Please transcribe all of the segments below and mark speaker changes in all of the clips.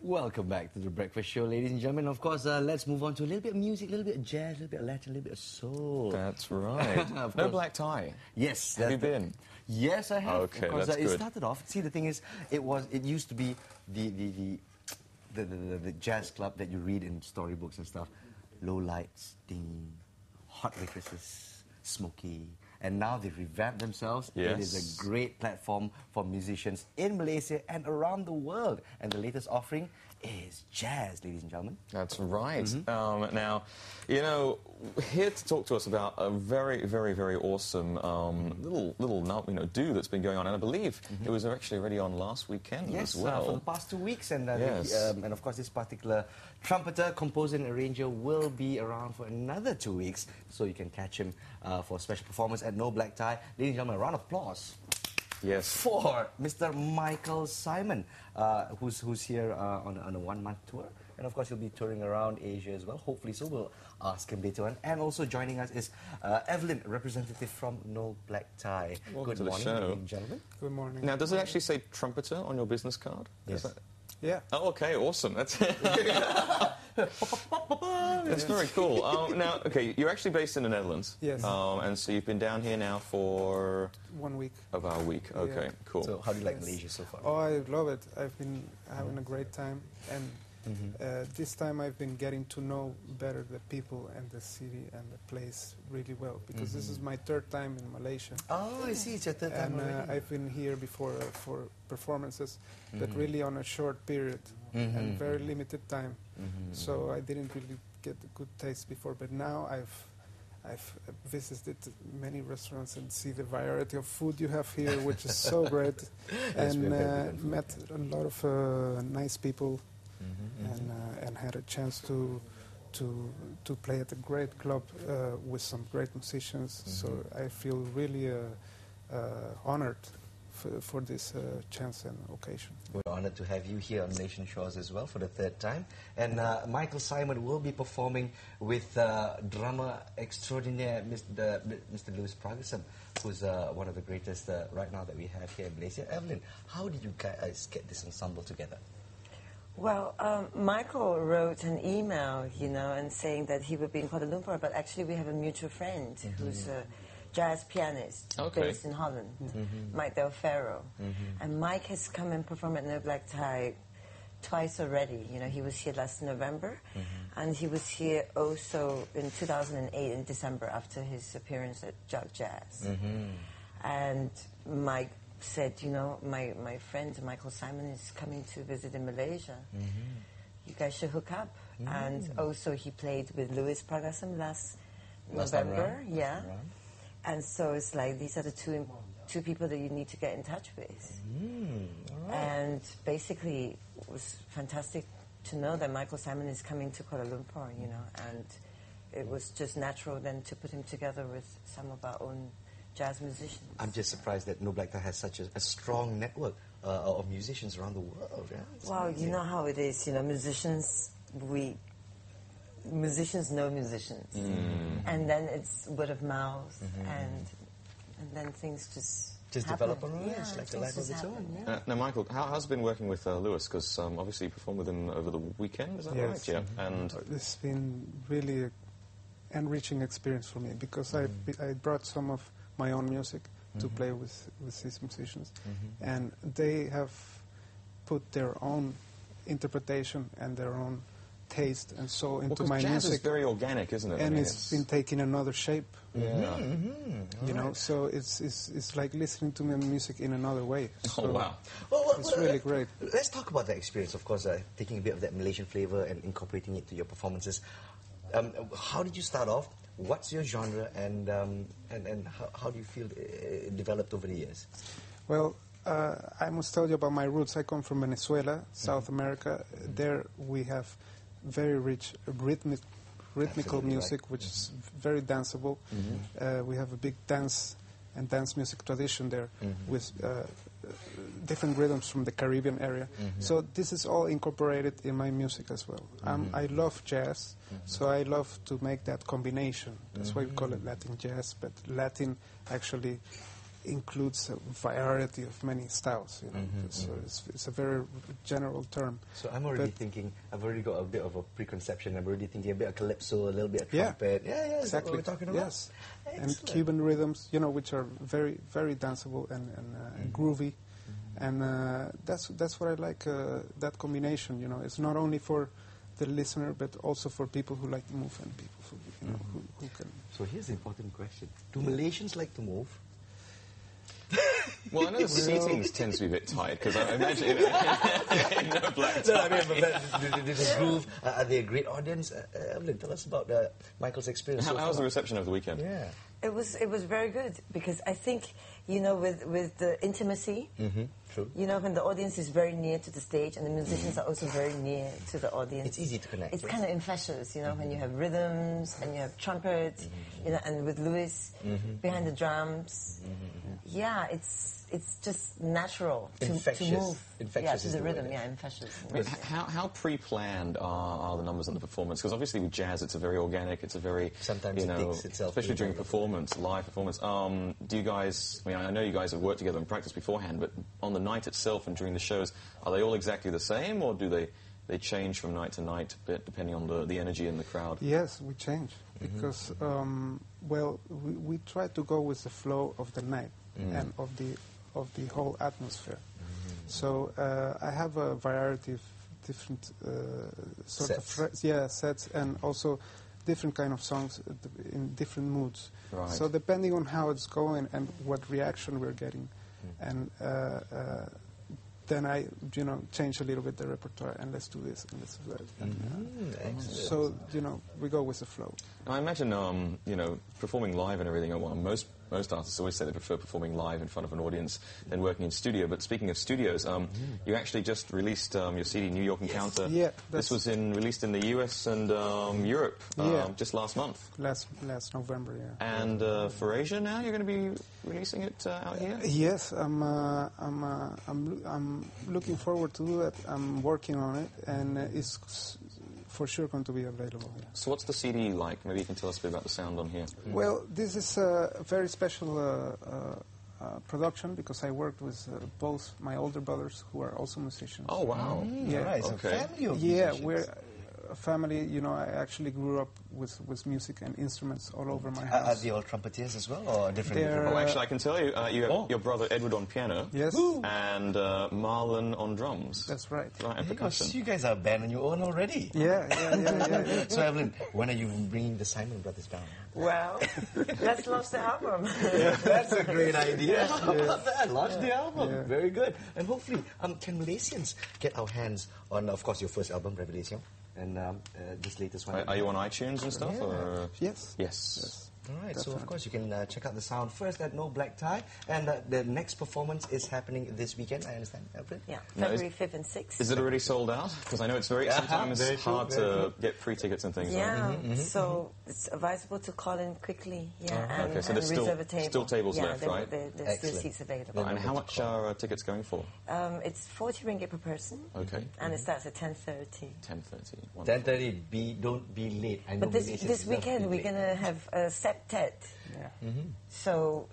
Speaker 1: Welcome back to the Breakfast Show, ladies and gentlemen. Of course, let's move on to a little bit of music, a little bit of jazz, a little bit of Latin, a little bit of soul.
Speaker 2: That's right. No black tie.
Speaker 1: Yes.
Speaker 2: Have you been?
Speaker 1: Yes, I have.
Speaker 2: Okay,
Speaker 1: because,
Speaker 2: that's
Speaker 1: it
Speaker 2: good.
Speaker 1: started off. See, the thing is, it used to be the jazz club that you read in storybooks and stuff. Low lights, ding, hot waitresses, smoky. And now they've revamped themselves.
Speaker 2: Yes.
Speaker 1: It is a great platform for musicians in Malaysia and around the world. And the latest offering is jazz, ladies and gentlemen.
Speaker 2: That's right. Now, you know, here to talk to us about a very, very, very awesome little do that's been going on, and I believe it was actually already on last weekend as well.
Speaker 1: For the past 2 weeks, and
Speaker 2: yes.
Speaker 1: and of course this particular trumpeter, composer, and arranger will be around for another 2 weeks, so you can catch him for a special performance at No Black Tie. Ladies and gentlemen, a round of applause.
Speaker 2: Yes.
Speaker 1: For Mr. Michael Simon, who's here on a one-month tour. And of course, he'll be touring around Asia as well, hopefully, so we'll ask him later on. And also joining us is Evelyn, representative from No Black Tie.
Speaker 2: Welcome
Speaker 1: Good
Speaker 2: to the
Speaker 1: morning,
Speaker 2: show.
Speaker 1: ladies and gentlemen.
Speaker 3: Good morning.
Speaker 2: Now, does it actually say trumpeter on your business card?
Speaker 1: Yes.
Speaker 3: Yeah.
Speaker 2: Oh, okay, awesome. That's that's very cool. Now, okay, you're actually based in the Netherlands.
Speaker 3: Yes.
Speaker 2: And so you've been down here now for
Speaker 3: 1 week.
Speaker 2: about a week. Okay, cool.
Speaker 1: So how do you like Malaysia so far?
Speaker 3: Oh, I love it. I've been having a great time, and this time I've been getting to know better the people and the city and the place really well, because this is my third time in Malaysia.
Speaker 1: Oh, I see. It's your third time
Speaker 3: And
Speaker 1: already.
Speaker 3: I've been here before for performances, but really on a short period and very limited time. So I didn't really get a good taste before, but now I've visited many restaurants and see the variety of food you have here, which is so great, and met a lot of nice people, and had a chance to play at a great club with some great musicians. So I feel really honored for this chance and occasion.
Speaker 1: We're honored to have you here on Malaysian Shores as well for the third time. And Michael Simon will be performing with drummer extraordinaire Mr. Louis Pragasam, who's one of the greatest right now that we have here in Malaysia. Evelyn, how did you guys get this ensemble together?
Speaker 4: Well, Michael wrote an email, and saying that he would be in Kuala Lumpur, but actually we have a mutual friend who's a jazz pianist based in Holland, Mike Del Ferro. And Mike has come and performed at No Black Tie twice already. He was here last November, and he was here also in 2008 in December after his appearance at Jug Jazz. And Mike said, my friend Michael Simon is coming to visit in Malaysia. You guys should hook up. And also he played with Louis Pragasam last November. Yeah. And so it's like these are the two people that you need to get in touch with. And basically it was fantastic to know that Michael Simon is coming to Kuala Lumpur, and it was just natural then to put him together with some of our own jazz musicians.
Speaker 1: I'm just surprised that No Black Tie has such a strong network of musicians around the world. Yeah?
Speaker 4: Well, amazing. You know how it is, musicians know musicians. And then it's word of mouth, and then things just happen.
Speaker 1: Develop on it's like a life of its own.
Speaker 4: Yeah.
Speaker 2: Now, Michael, how's it been working with Lewis? Because obviously you performed with him over the weekend, is that right? Yeah. And
Speaker 3: it's been really an enriching experience for me, because I brought some of my own music to play with these musicians, and they have put their own interpretation and their own taste and so into my
Speaker 2: jazz
Speaker 3: music.
Speaker 2: Is very organic, isn't it?
Speaker 3: And it's been taking another shape.
Speaker 2: Yeah.
Speaker 3: So it's like listening to my music in another way. So
Speaker 2: oh wow!
Speaker 3: It's really great.
Speaker 1: Let's talk about that experience. Of course, taking a bit of that Malaysian flavor and incorporating it to your performances. How did you start off? What's your genre, and how do you feel it developed over the years?
Speaker 3: Well, I must tell you about my roots. I come from Venezuela, South America. There we have very rich rhythmical music, which is very danceable. We have a big dance music tradition there with different rhythms from the Caribbean area. So this is all incorporated in my music as well. I love jazz, so I love to make that combination. That's why we call it Latin jazz, but Latin actually includes a variety of many styles. You know, so it's a very general term.
Speaker 1: So I'm already thinking. I've already got a bit of a preconception. I'm already thinking a bit of calypso, a little bit of trumpet. Yeah,
Speaker 3: exactly.
Speaker 1: Is that what we're talking about?
Speaker 3: Yes, and Cuban rhythms, you know, which are very, very danceable and groovy, and that's what I like. That combination, you know, it's not only for the listener, but also for people who like to move and people who can.
Speaker 1: So here's the important question: do Malaysians like to move?
Speaker 2: Well, I know the seating tends to be a bit tight, because I imagine in No Black
Speaker 1: No,
Speaker 2: Tie.
Speaker 1: I mean, but the groove, are they a great audience? Evelyn, tell us about Michael's experience.
Speaker 2: How was the reception over the weekend?
Speaker 1: Yeah.
Speaker 4: It was very good, because I think, you know, with the intimacy,
Speaker 1: True.
Speaker 4: you know, when the audience is very near to the stage and the musicians are also very near to the audience.
Speaker 1: It's easy to connect.
Speaker 4: It's kind of infectious, you know, when you have rhythms and you have trumpets, you know, and with Louis behind the drums. Yeah, it's just natural to move.
Speaker 1: Infectious
Speaker 4: to
Speaker 1: is
Speaker 4: the
Speaker 1: the
Speaker 4: rhythm.
Speaker 1: word.
Speaker 4: Yeah, infectious.
Speaker 2: I mean, how pre-planned are the numbers of the performance? Because obviously with jazz, it's a very organic, it's a very,
Speaker 1: Sometimes
Speaker 2: you
Speaker 1: it
Speaker 2: know,
Speaker 1: takes itself
Speaker 2: especially during
Speaker 1: through.
Speaker 2: performance, live performance. Do you guys, I mean, I know you guys have worked together and practiced beforehand, but on the night itself and during the shows, are they all exactly the same, or do they change from night to night, depending on the energy in the crowd?
Speaker 3: Yes, we change because well, we try to go with the flow of the night and of the whole atmosphere. So I have a variety of different sets, and also different kind of songs in different moods.
Speaker 2: Right.
Speaker 3: So depending on how it's going and what reaction we're getting, and then I, you know, change a little bit the repertoire, and let's do this and let's do that. And, so, you know, we go with the flow.
Speaker 2: I imagine, you know, performing live and everything, well, most artists always say they prefer performing live in front of an audience than working in studio. But speaking of studios, you actually just released your CD, New York Encounter.
Speaker 3: Yeah,
Speaker 2: this was released in the US and Europe just last month.
Speaker 3: Last November, yeah.
Speaker 2: And for Asia now, you're going to be releasing it out here?
Speaker 3: Yes, I'm looking forward to do that. I'm working on it, and it's for sure going to be available. Yeah.
Speaker 2: So what's the CD like? Maybe you can tell us a bit about the sound on here.
Speaker 3: Well, this is a very special production, because I worked with both my older brothers, who are also musicians.
Speaker 2: Oh, wow.
Speaker 3: Yeah.
Speaker 1: Right, so
Speaker 2: Okay.
Speaker 1: family of
Speaker 3: Yeah,
Speaker 1: musicians.
Speaker 3: we're a family. You know, I actually grew up with music and instruments all over my
Speaker 1: Are
Speaker 3: house.
Speaker 1: they all trumpeters as well, or different?
Speaker 3: They're-
Speaker 2: Oh, actually, I can tell you, you have your brother Edward on piano.
Speaker 3: Yes.
Speaker 2: And Marlon on drums.
Speaker 3: That's right.
Speaker 2: Right, and percussion.
Speaker 1: You guys are a band on your own already.
Speaker 3: Yeah.
Speaker 1: So, Evelyn, when are you bringing the Simon Brothers down?
Speaker 4: Well, let's launch the album.
Speaker 1: That's a great idea. How about that? Launch the album.
Speaker 3: Yeah.
Speaker 1: Very good. And hopefully, can Malaysians get our hands on, of course, your first album, Revelation, and this latest one?
Speaker 2: Are you on iTunes and stuff?
Speaker 1: Yeah.
Speaker 2: Or?
Speaker 3: Yes.
Speaker 2: Yes.
Speaker 1: All right, so of
Speaker 3: Definitely.
Speaker 1: course you can check out the sound first at No Black Tie, and the next performance is happening this weekend, I understand, Evelyn?
Speaker 4: Yeah,
Speaker 2: No,
Speaker 4: February 5th and 6th.
Speaker 2: Is it already sold out? Because I know it's sometimes
Speaker 1: very true,
Speaker 2: hard
Speaker 1: very
Speaker 2: to get free tickets and things.
Speaker 4: Yeah,
Speaker 2: Right?
Speaker 4: so it's advisable to call in quickly, and,
Speaker 2: Okay, so
Speaker 4: and
Speaker 2: there's still-
Speaker 4: reserve a table.
Speaker 2: still tables
Speaker 4: yeah,
Speaker 2: left, right?
Speaker 4: There's still
Speaker 1: Excellent.
Speaker 4: seats available.
Speaker 2: And how much are tickets going for?
Speaker 4: It's 40 ringgit per person,
Speaker 2: Okay.
Speaker 4: and it starts at 10:30.
Speaker 2: 10:30.
Speaker 1: 10:30. Don't be late. I know
Speaker 4: But this
Speaker 1: Malaysians love
Speaker 4: weekend
Speaker 1: to be
Speaker 4: we're
Speaker 1: late.
Speaker 4: gonna have a septet.
Speaker 3: Yeah.
Speaker 4: So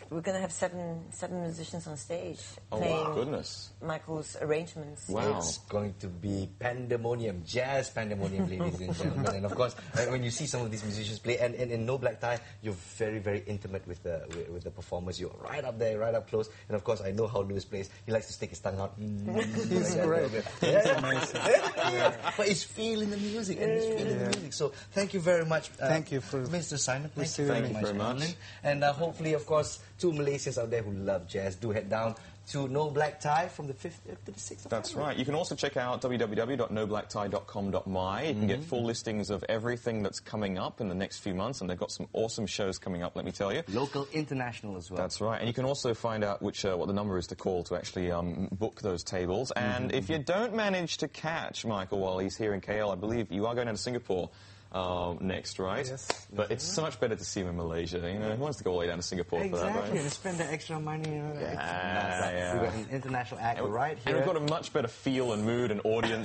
Speaker 4: we're gonna have seven musicians on stage
Speaker 2: Oh,
Speaker 4: playing
Speaker 2: wow. Goodness.
Speaker 4: Michael's arrangements.
Speaker 2: Wow.
Speaker 1: It's going to be pandemonium, jazz pandemonium, ladies and gentlemen. And of course, when you see some of these musicians play, and in No Black Tie, you're very, very intimate with the performers. You're right up there, right up close. And of course, I know how Louis plays. He likes to stick his tongue out.
Speaker 3: He's great.
Speaker 1: But he's feeling the music, and he's feeling the music. So thank you very much.
Speaker 3: Thank you for
Speaker 1: Mr. Simon. Thank you
Speaker 3: receiving
Speaker 1: very
Speaker 2: me.
Speaker 1: much.
Speaker 2: Thank you very much.
Speaker 1: And hopefully, of course, two Malaysians out there who love jazz, do head down to No Black Tie from the 5th to the 6th of
Speaker 2: That's
Speaker 1: February.
Speaker 2: right. You can also check out www.noblacktie.com.my. You can get full listings of everything that's coming up in the next few months, and they've got some awesome shows coming up, let me tell you.
Speaker 1: Local, international as well.
Speaker 2: That's right. And you can also find out what the number is to call to actually book those tables. And if you don't manage to catch Michael while he's here in KL, I believe you are going down to Singapore next, right?
Speaker 3: Yes.
Speaker 2: But it's so much better to see him in Malaysia. You know, who wants to go all the way down to Singapore for that,
Speaker 1: Exactly,
Speaker 2: right?
Speaker 1: and spend the extra money. You know,
Speaker 2: Yeah.
Speaker 1: We've got an international act right here.
Speaker 2: And we've got a much better feel and mood and audience.